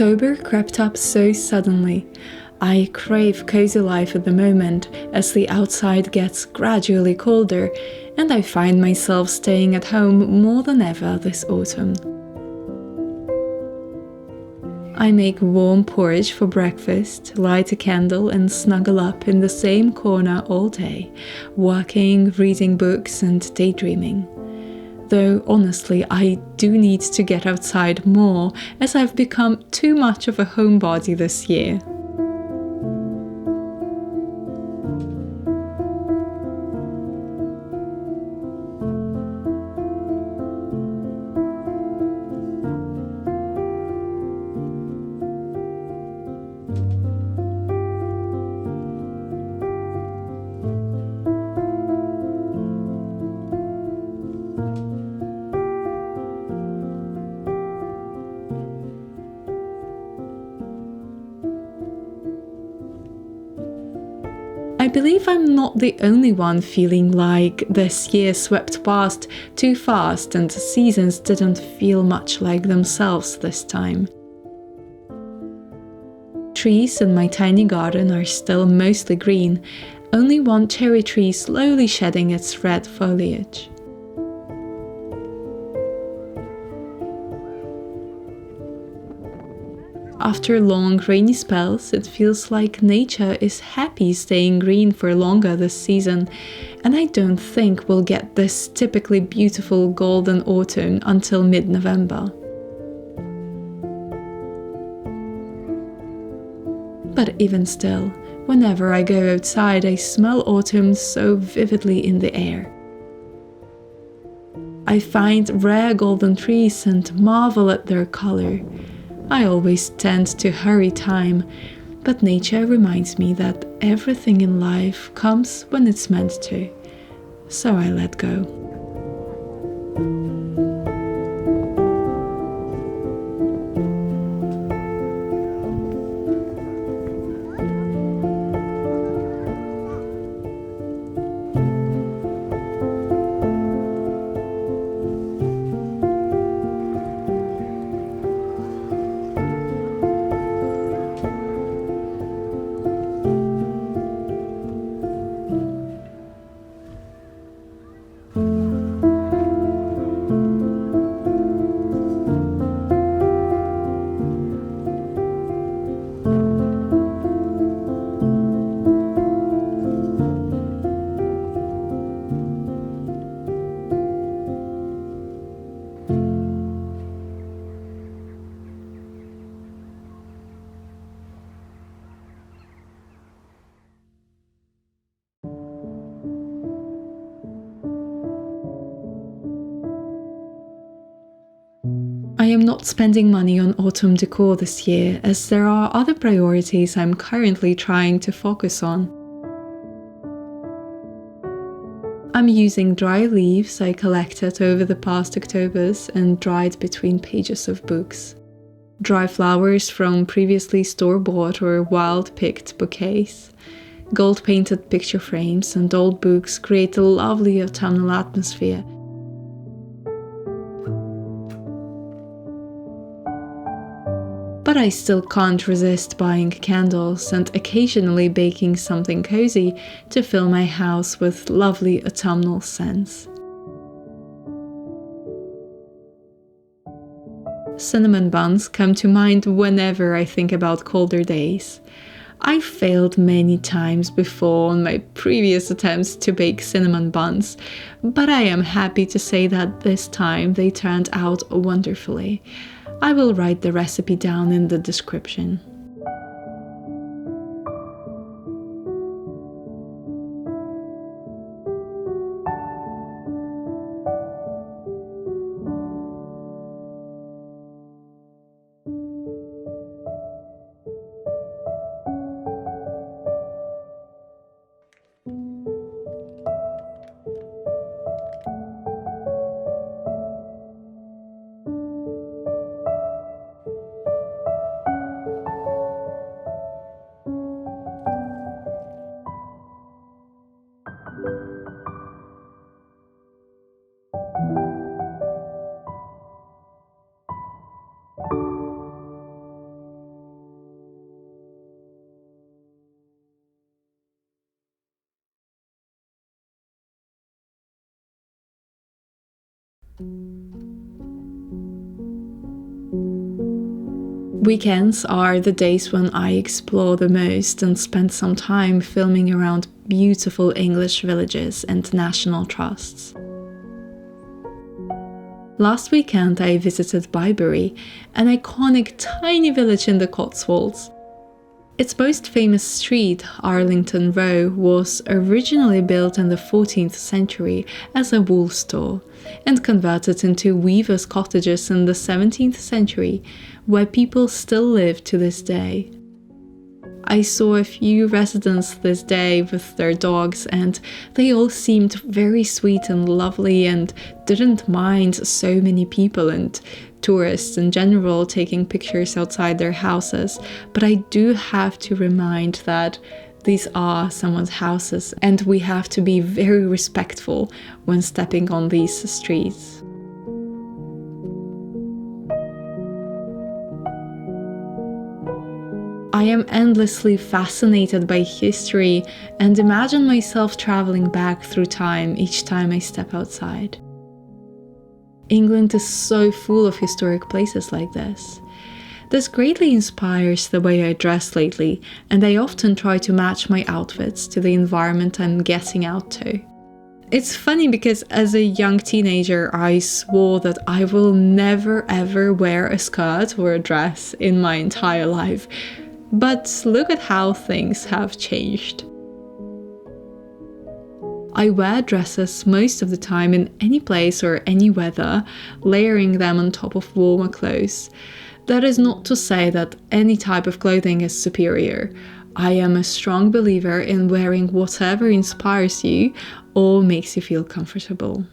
October crept up so suddenly. I crave cozy life at the moment as the outside gets gradually colder, and I find myself staying at home more than ever this autumn. I make warm porridge for breakfast, light a candle and snuggle up in the same corner all day, working, reading books and daydreaming. Though honestly, I do need to get outside more as I've become too much of a homebody this year. I believe I'm not the only one feeling like this year swept past too fast and the seasons didn't feel much like themselves this time. Trees in my tiny garden are still mostly green, only one cherry tree slowly shedding its red foliage. After long rainy spells, it feels like nature is happy staying green for longer this season, and I don't think we'll get this typically beautiful golden autumn until mid-November. But even still, whenever I go outside, I smell autumn so vividly in the air. I find rare golden trees and marvel at their color. I always tend to hurry time, but nature reminds me that everything in life comes when it's meant to, so I let go. I am not spending money on autumn decor this year, as there are other priorities I'm currently trying to focus on. I'm using dry leaves I collected over the past Octobers and dried between pages of books. Dry flowers from previously store-bought or wild-picked bouquets. Gold-painted picture frames and old books create a lovely autumnal atmosphere. But I still can't resist buying candles and occasionally baking something cozy to fill my house with lovely autumnal scents. Cinnamon buns come to mind whenever I think about colder days. I failed many times before on my previous attempts to bake cinnamon buns, but I am happy to say that this time they turned out wonderfully. I will write the recipe down in the description. Weekends are the days when I explore the most and spend some time filming around beautiful English villages and national trusts. Last weekend I visited Bibury, an iconic tiny village in the Cotswolds. Its most famous street, Arlington Row, was originally built in the 14th century as a wool store and converted into weavers' cottages in the 17th century, where people still live to this day. I saw a few residents this day with their dogs, and they all seemed very sweet and lovely and didn't mind so many people and tourists in general taking pictures outside their houses. But I do have to remind that these are someone's houses and we have to be very respectful when stepping on these streets. I am endlessly fascinated by history and imagine myself traveling back through time each time I step outside. England is so full of historic places like this. This greatly inspires the way I dress lately, and I often try to match my outfits to the environment I'm getting out to. It's funny because as a young teenager, I swore that I will never ever wear a skirt or a dress in my entire life. But look at how things have changed. I wear dresses most of the time in any place or any weather, layering them on top of warmer clothes. That is not to say that any type of clothing is superior. I am a strong believer in wearing whatever inspires you or makes you feel comfortable.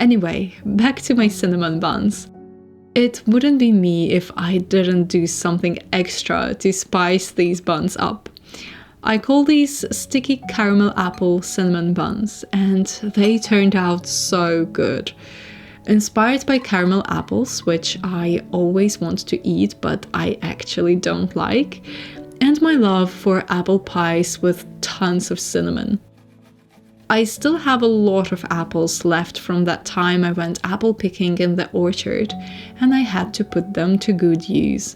Anyway, back to my cinnamon buns. It wouldn't be me if I didn't do something extra to spice these buns up. I call these sticky caramel apple cinnamon buns, and they turned out so good. Inspired by caramel apples, which I always want to eat but I actually don't like, and my love for apple pies with tons of cinnamon. I still have a lot of apples left from that time I went apple picking in the orchard, and I had to put them to good use.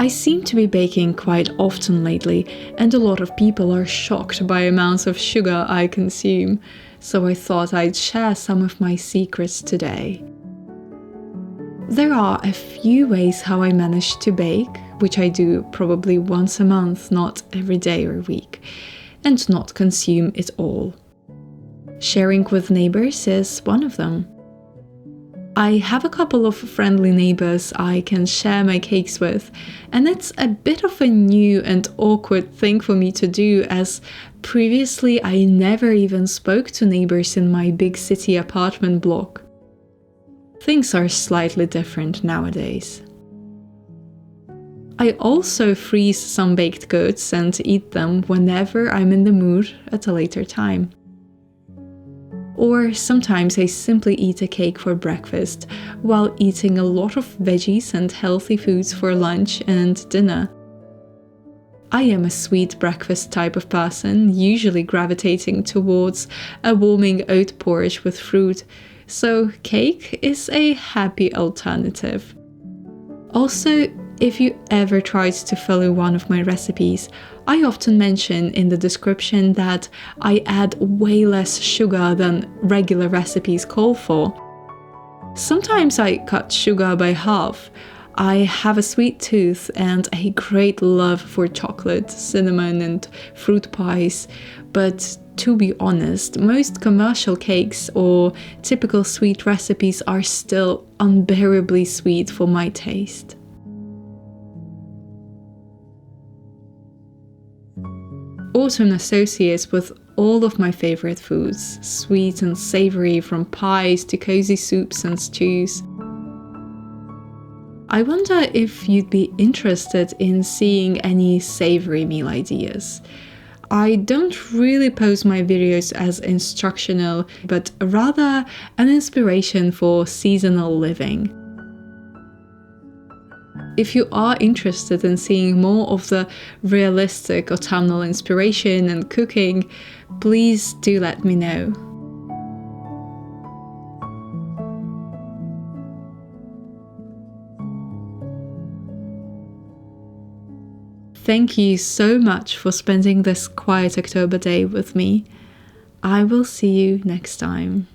I seem to be baking quite often lately, and a lot of people are shocked by amounts of sugar I consume, so I thought I'd share some of my secrets today. There are a few ways how I manage to bake, which I do probably once a month, not every day or week, and not consume it all. Sharing with neighbors is one of them. I have a couple of friendly neighbors I can share my cakes with, and it's a bit of a new and awkward thing for me to do, as previously I never even spoke to neighbors in my big city apartment block. Things are slightly different nowadays. I also freeze some baked goods and eat them whenever I'm in the mood at a later time. Or sometimes I simply eat a cake for breakfast, while eating a lot of veggies and healthy foods for lunch and dinner. I am a sweet breakfast type of person, usually gravitating towards a warming oat porridge with fruit, so cake is a happy alternative. Also, if you ever tried to follow one of my recipes, I often mention in the description that I add way less sugar than regular recipes call for. Sometimes I cut sugar by half. I have a sweet tooth and a great love for chocolate, cinnamon and fruit pies, but to be honest, most commercial cakes or typical sweet recipes are still unbearably sweet for my taste. Autumn associates with all of my favorite foods, sweet and savory, from pies to cozy soups and stews. I wonder if you'd be interested in seeing any savory meal ideas. I don't really post my videos as instructional, but rather an inspiration for seasonal living. If you are interested in seeing more of the realistic autumnal inspiration and cooking, please do let me know. Thank you so much for spending this quiet October day with me. I will see you next time.